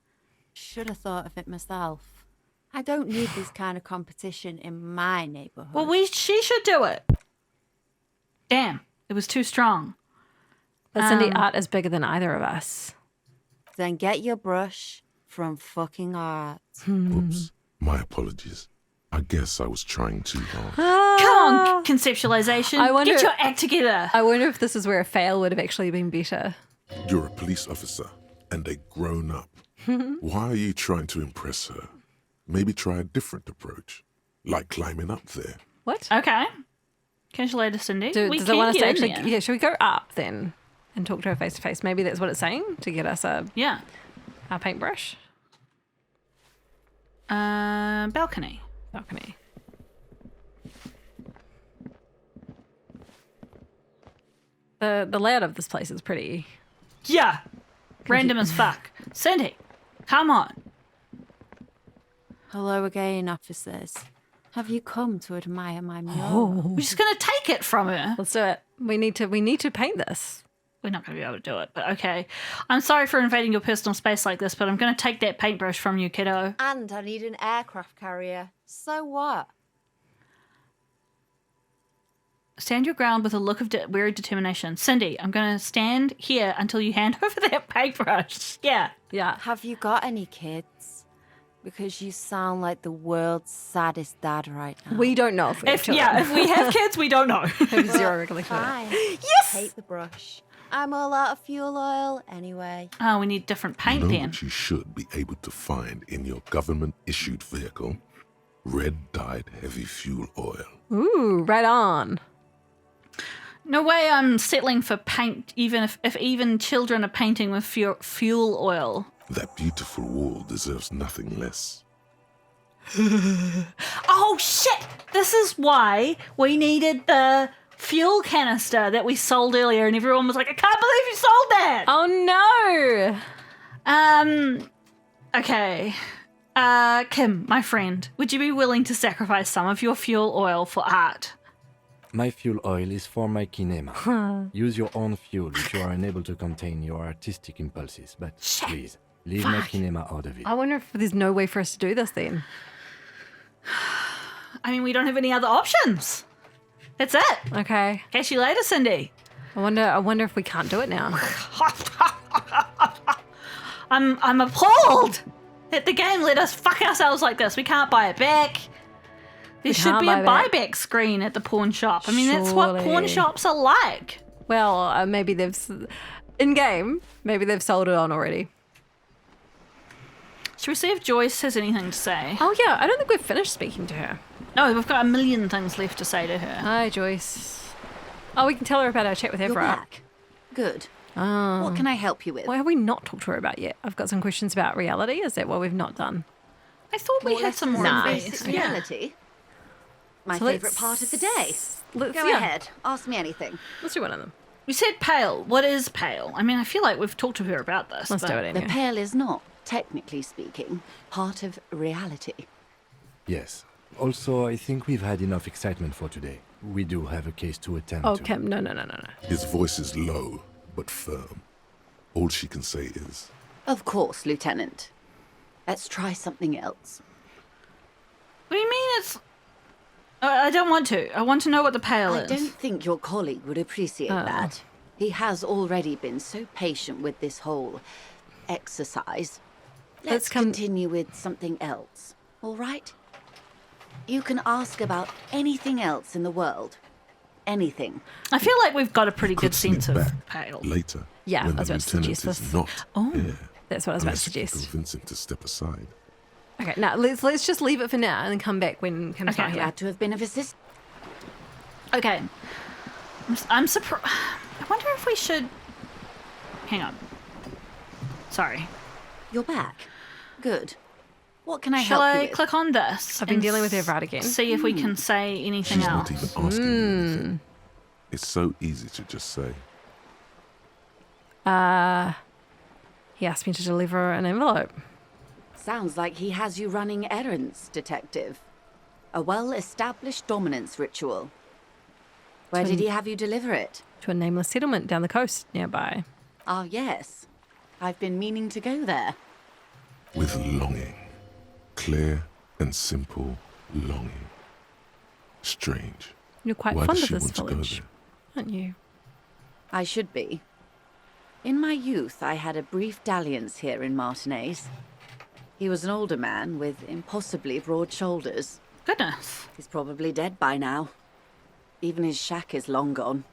Should have thought of it myself. I don't need this kind of competition in my neighborhood. Well, she should do it. Damn, it was too strong. But Cindy, art is bigger than either of us. Then get your brush from fucking art. Oops, my apologies. I guess I was trying too hard. Come on, conceptualization. I wonder- Get your act together. I wonder if this is where a fail would have actually been better. You're a police officer and a grown-up. Why are you trying to impress her? Maybe try a different approach, like climbing up there. What? Okay. Casual aid to Cindy. Does we it can want us to get in actually? there. Yeah, should we go up then and talk to her face to face? Maybe that's what it's saying to get us our paintbrush. Balcony. Balcony. The layout of this place is pretty. Yeah. Random as fuck. Cindy, come on. Hello again, officers. Have you come to admire my mural? We're just going to take it from her. Let's do it. We need to paint this. We're not going to be able to do it, but okay. I'm sorry for invading your personal space like this, but I'm going to take that paintbrush from you, kiddo. And I need an aircraft carrier. So what? Stand your ground with a look of weary determination. Cindy, I'm going to stand here until you hand over that paintbrush. Yeah. Yeah. Have you got any kids? Because you sound like the world's saddest dad right now. We don't know if we have children. If we have kids, we don't know. We have zero recollection of Fine. it. Take the brush. I'm all out of fuel oil anyway. Oh, we need different paint Know then. what you should be able to find in your government-issued vehicle? Red-dyed heavy fuel oil. Ooh, right on. No way I'm settling for paint, even if even children are painting with fuel oil. That beautiful wall deserves nothing less. Oh, shit! This is why we needed the fuel canister that we sold earlier, and everyone was like, I can't believe you sold that! Oh no. Okay. Kim, my friend, would you be willing to sacrifice some of your fuel oil for art? My fuel oil is for my kinema. Use your own fuel if you are unable to contain your artistic impulses, but please, leave my kinema out of it. I wonder if there's no way for us to do this then. I mean, we don't have any other options. That's it. Okay. Catch you later, Cindy. I wonder if we can't do it now. I'm appalled that the game let us fuck ourselves like this. We can't buy it back. There should be a buyback screen at the pawn shop. I mean, that's what pawn Surely. shops are like. Well, maybe in game, maybe they've sold it on already. Should we see if Joyce has anything to say? Oh yeah, I don't think we've finished speaking to her. No, we've got a million things left to say to her. Hi, Joyce. Oh, we can tell her about our chat with You're Evra. back. Good. Oh. What can I help you with? What have we not talked to her about yet? I've got some questions about reality. Is that what we've not done? I thought we had some more Nice. Basic information. reality. My So favourite let's- part of the day. Let's, Go yeah, ahead. Ask me anything. Let's do one of them. You said pale. What is pale? I mean, I feel like we've talked to her about this. Let's but do it The anyway. pale is not, technically speaking, part of reality. Yes. Also, I think we've had enough excitement for today. We do have a case to attend Oh, to. Kim, no. His voice is low, but firm. All she can say is, Of course, Lieutenant. Let's try something else. What do you mean it's... I don't want to. I want to know what the pale I is. don't think your colleague would appreciate that. He has already been so patient with this whole exercise. Let's continue with something else, all right? You can ask about anything else in the world. Anything. I feel like we've got a pretty could good sense slip of back pale. later Yeah, when I was the about to lieutenant suggest is this. not Oh. here. That's what I was about to Unless you can suggest. convince him to step aside. Okay, now let's just leave it for now and then come back when Kim's Okay. not here. Glad to have been of assistance. Okay. I'm surprised. I wonder if we should... Hang on. Sorry. You're back. Good. What can I Shall help you I with? click on this? I've been and dealing with Everard again. See if we can say anything She's else. not even asking me anything. It's so easy to just say. He asked me to deliver an envelope Sounds like he has you running errands, Detective. A well-established dominance ritual. Where did he have you deliver it? to a nameless settlement down the coast nearby. Ah, yes. I've been meaning to go there. With longing. Clear and simple longing. Strange. You're quite Why fond does of she this want to go village, there? aren't you? I should be. In my youth, I had a brief dalliance here in Martinez. He was an older man with impossibly broad shoulders. Goodness. He's probably dead by now. Even his shack is long gone.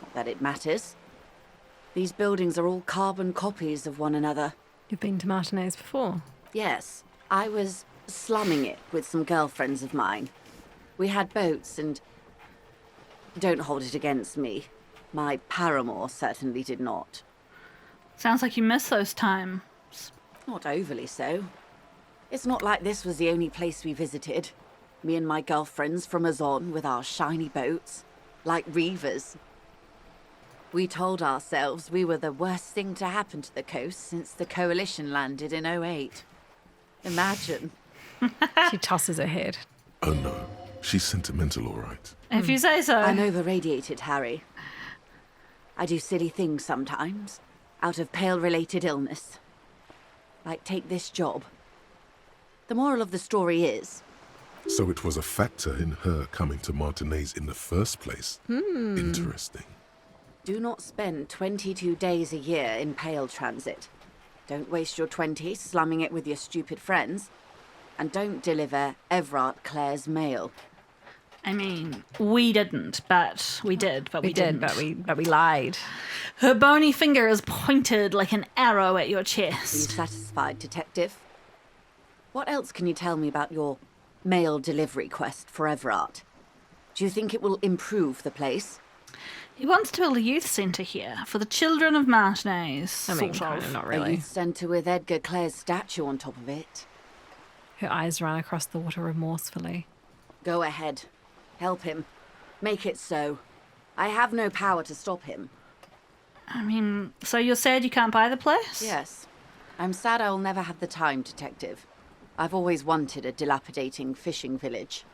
Not that it matters. These buildings are all carbon copies of one another. You've been to Martinez before. Yes, I was slumming it with some girlfriends of mine. We had boats and Don't hold it against me. My paramour certainly did not. Sounds like you miss those times. Not overly so. It's not like this was the only place we visited. Me and my girlfriends from Azon with our shiny boats, like reavers. We told ourselves we were the worst thing to happen to the coast since the Coalition landed in '08. Imagine. She tosses her head. Oh no, she's sentimental, all right. If you say so. I'm over-radiated, Harry. I do silly things sometimes, out of pale-related illness. Like take this job. The moral of the story is... So it was a factor in her coming to Martinez in the first place. Interesting. Do not spend 22 days a year in Pale Transit. Don't waste your 20s slumming it with your stupid friends. And don't deliver Everard Clare's mail. I mean, we didn't, but we did, but we didn't. But we lied. Her bony finger is pointed like an arrow at your Are you chest. satisfied, Detective? What else can you tell me about your mail delivery quest for Everard? Do you think it will improve the place? He wants to build a youth centre here for the children of Martinez. I mean, sort kind of. of not A really. youth centre with Edgar Clare's statue on top of it. Her eyes run across the water remorsefully. Go ahead. Help him. Make it so. I have no power to stop him. I mean, so you're sad you can't buy the place? Yes. I'm sad I'll never have the time, Detective. I've always wanted a dilapidating fishing village.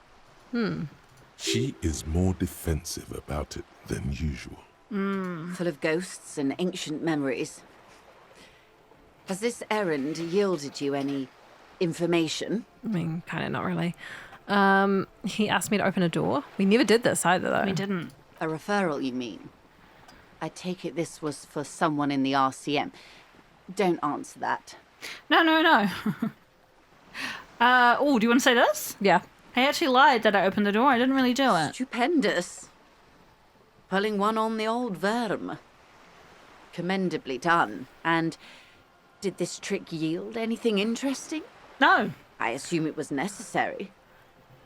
She is more defensive about it than usual. Full of ghosts and ancient memories. Has this errand yielded you any information? I mean, kind of not really. He asked me to open a door. We never did this either, though. We didn't. A referral, you mean? I take it this was for someone in the RCM. Don't answer that. No. Oh, do you want to say this? Yeah. I actually lied that I opened the door. I didn't really do it. Stupendous. Pulling one on the old Verm. Commendably done. And did this trick yield anything interesting? No. I assume it was necessary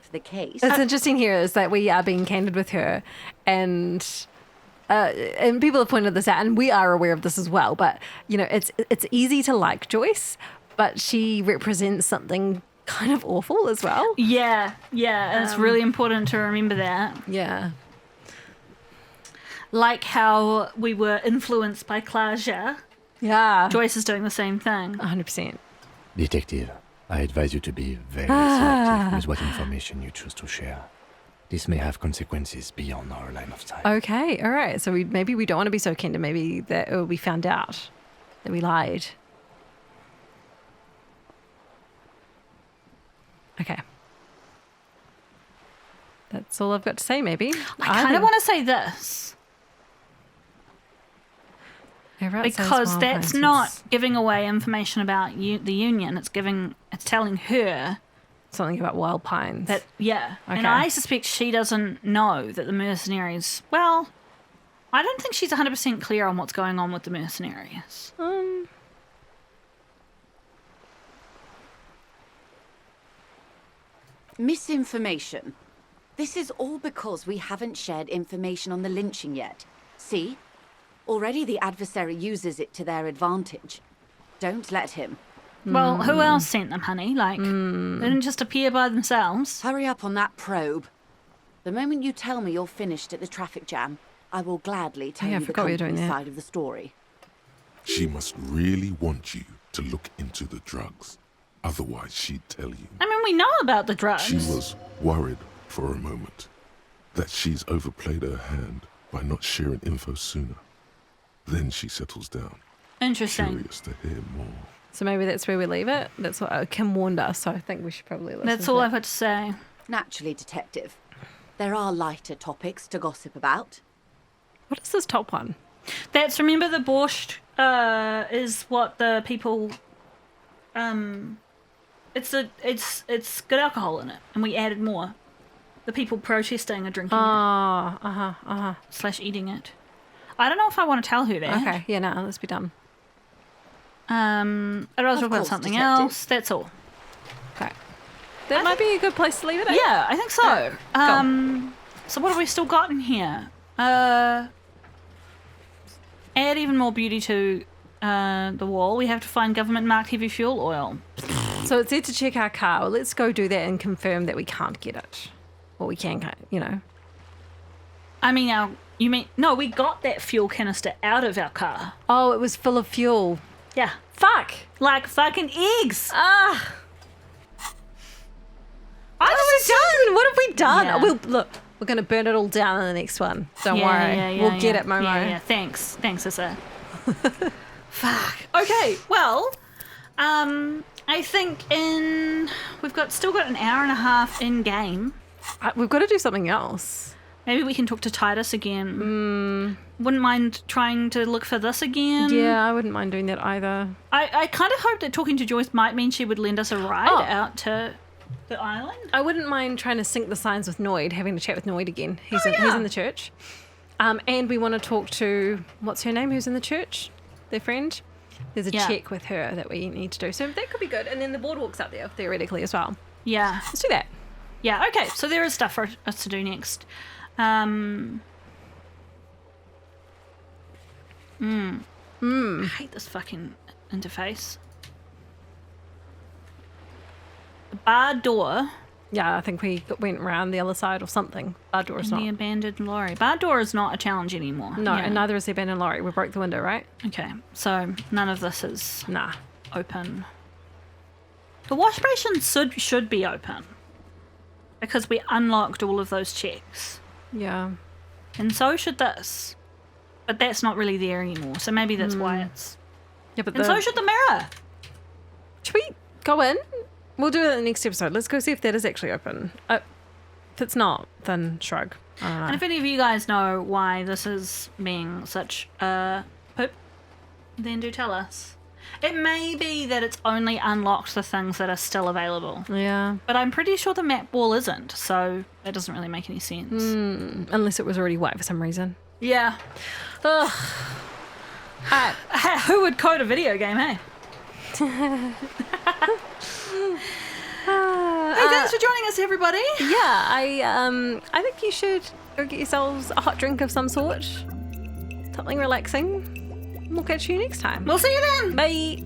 for the case. It's interesting here is that we are being candid with her, and people have pointed this out, and we are aware of this as well. But you know, it's easy to like Joyce, but she represents something kind of awful as well. Yeah, and it's really important to remember that. Yeah. Like how we were influenced by Klaja, Yeah. Joyce is doing the same thing. 100%. Detective, I advise you to be very selective with what information you choose to share. This may have consequences beyond our line of sight. Okay. All right. So maybe we don't want to be so candid. Maybe that it will be found out that we lied. Okay. That's all I've got to say, maybe. I kind of want to say this, because that's not giving away information about the Union. It's telling her something about Wild Pines. that, yeah. Okay. And I suspect she doesn't know that the mercenaries, well, I don't think she's 100% clear on what's going on with the mercenaries. Misinformation. This is all because we haven't shared information on the lynching yet. See? Already the adversary uses it to their advantage. Don't let him. Well, who else sent them, honey? Like, they didn't just appear by themselves. Hurry up on that probe. The moment you tell me you're finished at the traffic jam, I will gladly tell Yeah, I you the forgot we were doing company that. side of the story. She must really want you to look into the drugs. Otherwise, she'd tell you. I mean, we know about the drugs. She was worried for a moment that she's overplayed her hand by not sharing info sooner. Then she settles down, Interesting. curious to hear more. So maybe that's where we leave it. That's what Kim warned us, so I think we should probably listen That's to all that. I've got to say. Naturally, Detective. There are lighter topics to gossip about. What is this top one? That's, remember, the borscht is what the people, it's got alcohol in it, and we added more. The people protesting are drinking it / eating it. I don't know if I want to tell her that. Okay, yeah, no, let's be done. I'd rather talk about course, something Detective. else. That's all. Okay. That might be a good place to leave it at. Yeah, I think so. So what have we still got in here? Add even more beauty to the wall. We have to find government-marked heavy fuel oil. So it said to check our car. Well, let's go do that and confirm that we can't get it. Or we can, you know. I mean, no, we got that fuel canister out of our car. Oh, it was full of fuel. Yeah. Fuck. Like fucking eggs. Ah. What have we done? Yeah. Look, we're going to burn it all down in the next one. Don't worry. We'll get it, Momo. Yeah. Thanks, Issa. Fuck. Okay, well, I think still got an hour and a half in game. We've got to do something else. Maybe we can talk to Titus again. Wouldn't mind trying to look for this again. Yeah, I wouldn't mind doing that either. I kind of hoped that talking to Joyce might mean she would lend us a ride out to the island. I wouldn't mind trying to sync the signs with Noid, having a chat with Noid again. He's in the church. And we want to talk to, what's her name, who's in the church? Their friend? There's a check with her that we need to do. So that could be good. And then the boardwalk's up there, theoretically, as well. Yeah. Let's do that. Yeah, okay. So there is stuff for us to do next. I hate this fucking interface. The bar door. Yeah, I think we went around the other side or something. Bar door is not. The abandoned lorry. Bar door is not a challenge anymore. No, and neither is the abandoned lorry. We broke the window, right? Okay, so none of this is Nah. open. The wash basin should be open because we unlocked all of those checks. Yeah. And so should this. But that's not really there anymore, so maybe that's why it's... Yeah, but And so should the mirror. Should we go in? We'll do it in the next episode. Let's go see if that is actually open. If it's not, then shrug. I don't know. And if any of you guys know why this is being such a poop, then do tell us. It may be that it's only unlocked the things that are still available. Yeah. But I'm pretty sure the map wall isn't, so that doesn't really make any sense. Unless it was already white for some reason. Yeah. Ugh. Who would code a video game, hey? Hey, thanks for joining us, everybody. Yeah, I think you should go get yourselves a hot drink of some sort. Something relaxing. We'll catch you next time. We'll see you then. Bye.